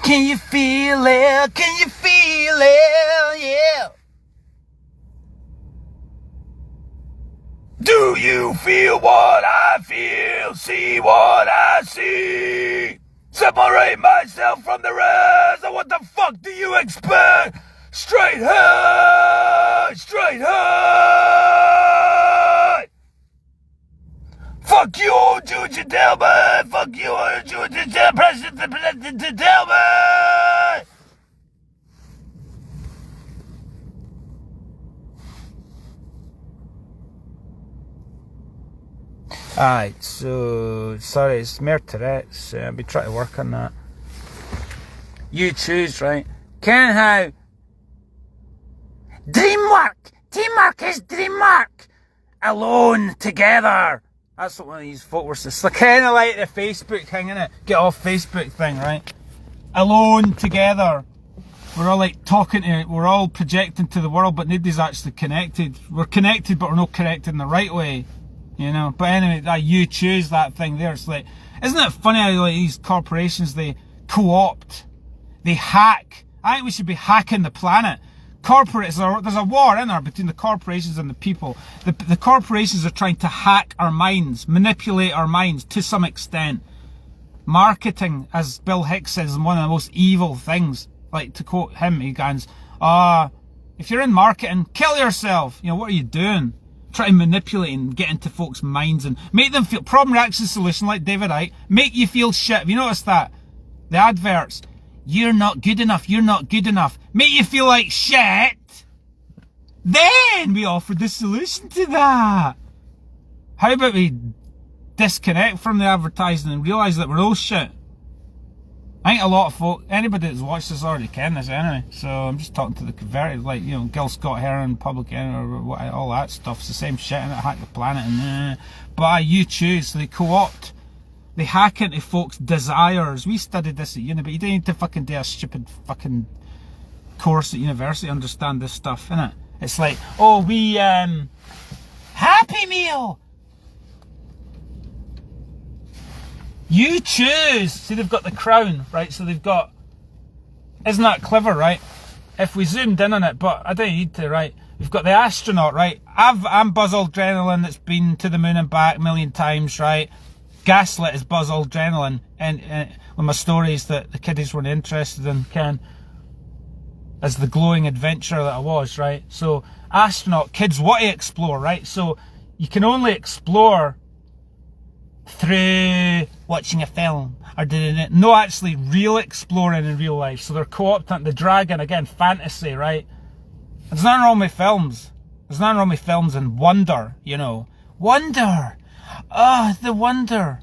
Can you feel it? Can you feel it? Yeah. Do you feel what I feel? See what I see? Separate myself from the rest. And what the fuck do you expect? Straight high! Straight high! Fuck you, Juju Delman! Fuck you, Juju Delman! President Delman! Alright, so, sorry, it's mere Tourette's. I'll be trying to work on that. You choose, right? Ken how? Dreamwork! Teamwork is dreamwork! Alone, together! That's what one of these folk were saying. It's kind of like the Facebook thing, innit? Get off Facebook thing, right? Alone, together. We're all like talking to, we're all projecting to the world, but nobody's actually connected. We're connected, but we're not connected in the right way. You know, but anyway, you choose that thing there. It's like, isn't it funny how like these corporations, they co-opt, they hack. I think we should be hacking the planet. There's a war in there between the corporations and the people. The corporations are trying to hack our minds, manipulate our minds to some extent. Marketing, as Bill Hicks says, is one of the most evil things. Like, to quote him, he goes, if you're in marketing, kill yourself. You know, what are you doing? Try to manipulate and get into folks' minds and make them feel, problem reaction solution like David Icke, make you feel shit. Have you noticed that? The adverts, you're not good enough, you're not good enough, make you feel like shit. Then we offer the solution to that. How about we disconnect from the advertising and realise that we're all shit? I think a lot of folk, anybody that's watched this already can this anyway, so I'm just talking to the converted, like, you know, Gil Scott Heron, Public Enemy, or what, all that stuff. It's the same shit, and it hack the planet, and but you choose, so they co-opt, they hack into folks' desires. We studied this at uni, but you don't need to fucking do a stupid fucking course at university to understand this stuff, innit? It's like, oh, we, Happy Meal! You choose. See, they've got the crown, right? So they've got, isn't that clever, right? If we zoomed in on it, but I don't need to, right? We've got the astronaut, right? I'm Buzz Aldrin that's been to the moon and back a million times, right? Gaslit is Buzz Aldrin, and with my stories that the kiddies weren't interested in, Ken, as the glowing adventurer that I was, right? So astronaut, kids want to explore, right? So you can only explore through watching a film or doing it, no actually real exploring in real life. So they're co-opting the dragon, again, fantasy, right? There's nothing wrong with films. There's nothing wrong with films and wonder, you know. Wonder! Ah, the wonder.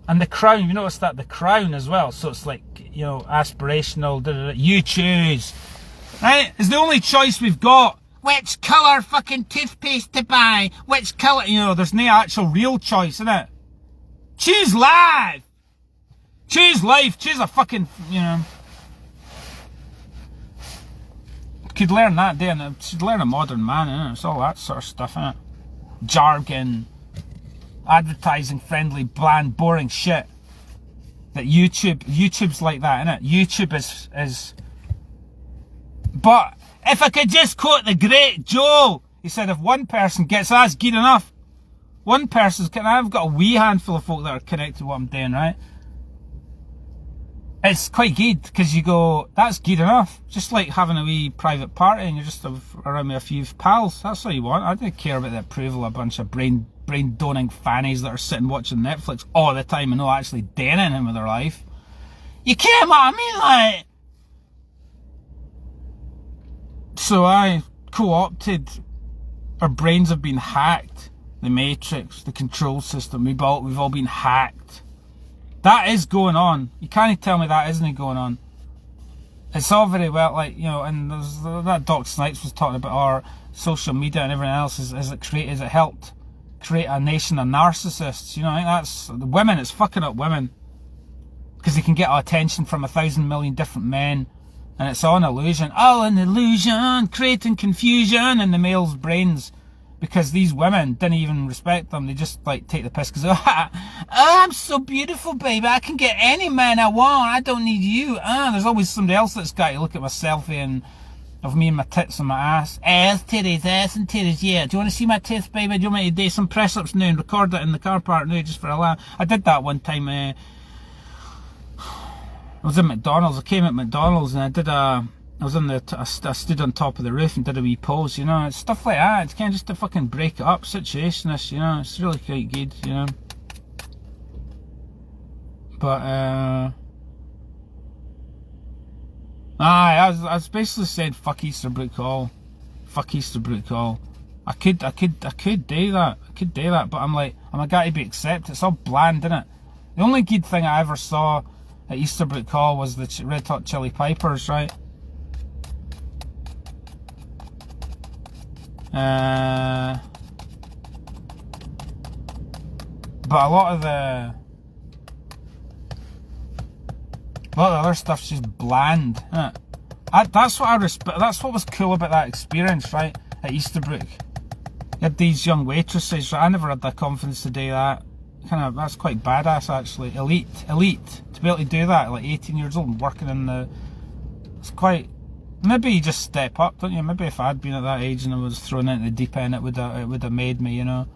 And the crown, you notice that the crown as well. So it's like, you know, aspirational, you choose. Right? It's the only choice we've got. Which colour fucking toothpaste to buy? Which colour? You know, there's no actual real choice, innit? Choose life! Choose life. Choose a fucking, you know. Could learn that, day. Should learn a modern man, innit? It's all that sort of stuff, innit? Jargon. Advertising friendly, bland, boring shit. That YouTube's like that, innit? YouTube is. But if I could just quote the great Joe, he said, if one person gets, that's good enough. One person's, I've got a wee handful of folk that are connected to what I'm doing, right? It's quite good, because you go, that's good enough. Just like having a wee private party and you're just around with a few pals. That's all you want. I don't care about the approval of a bunch of brain-doning fannies that are sitting watching Netflix all the time and not actually doing anything with their life. You care what I mean? Like, so I co-opted, our brains have been hacked, the matrix, the control system, we've all been hacked. That is going on. You can't tell me that isn't going on. It's all very well, like, you know, and there's that Doc Snipes was talking about our social media and everything else is it helped create a nation of narcissists. You know, I think that's the women, it's fucking up women. Because they can get attention from 1,000 million different men. And it's all an illusion. All an illusion, creating confusion in the male's brains. because these women didn't even respect them. They just like take the piss because, oh, I'm so beautiful, baby. I can get any man I want. I don't need you. There's always somebody else that's got to look at my selfie and of me and my tits and my ass. Ass, titties, ass and titties, yeah. Do you want to see my tits, baby? Do you want me to do some press-ups now and record it in the car park now just for a laugh? I did that one time. I was in McDonald's. I came at McDonald's and I did a... I stood on top of the roof and did a wee pose, you know. It's stuff like that. It's kind of just to fucking break it up situationist, you know. It's really quite good, you know. But, I was basically saying fuck Easterbrook Hall. Fuck Easterbrook Hall. I could do that. I could do that, but I'm like, I'm a guy to be accepted. It's all bland, isn't it? The only good thing I ever saw at Easterbrook Hall was the Red Hot Chili Peppers, right? But a lot of the other stuff's just bland, isn't it? That's what I respect. That's what was cool about that experience, right? At Easterbrook, you had these young waitresses. Right? I never had the confidence to do that. That's quite badass, actually. Elite to be able to do that. Like 18 years old and working in the. It's quite. Maybe you just step up, don't you? Maybe if I'd been at that age and I was thrown into the deep end, it would have made me, you know.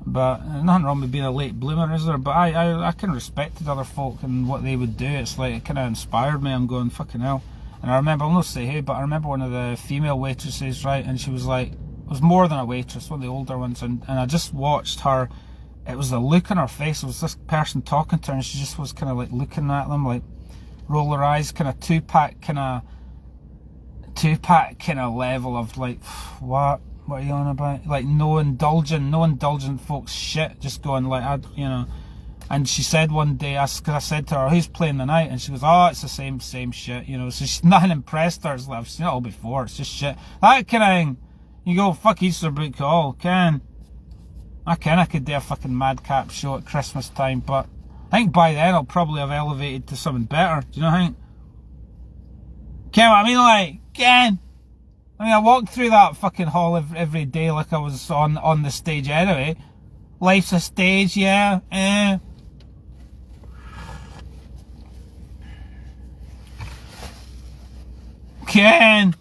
But there's nothing wrong with being a late bloomer, is there? But I kind of respected other folk and what they would do. It's like, it kind of inspired me. I'm going, fucking hell. And I remember, I'll not say who, but I remember one of the female waitresses, right? And she was like, it was more than a waitress, one of the older ones. And I just watched her. It was the look on her face. It was this person talking to her, and she just was kind of like looking at them, like roll her eyes, kind of two-pack kind of level of like, what are you on about? Like no indulgent folks shit, just going like, you know. And she said one day, because I said to her, who's playing the night? And she goes, oh, it's the same shit, you know. So she's nothing impressed her. It's like, I've seen it all before, it's just shit. That kind of thing. You go, fuck Easterbrook Hall, I could do a fucking madcap show at Christmas time, but I think by then I'll probably have elevated to something better. Do you know what I think? Ken, what I mean, like, Ken. I mean, I walked through that fucking hall every day like I was on the stage anyway. Life's a stage, yeah. Ken.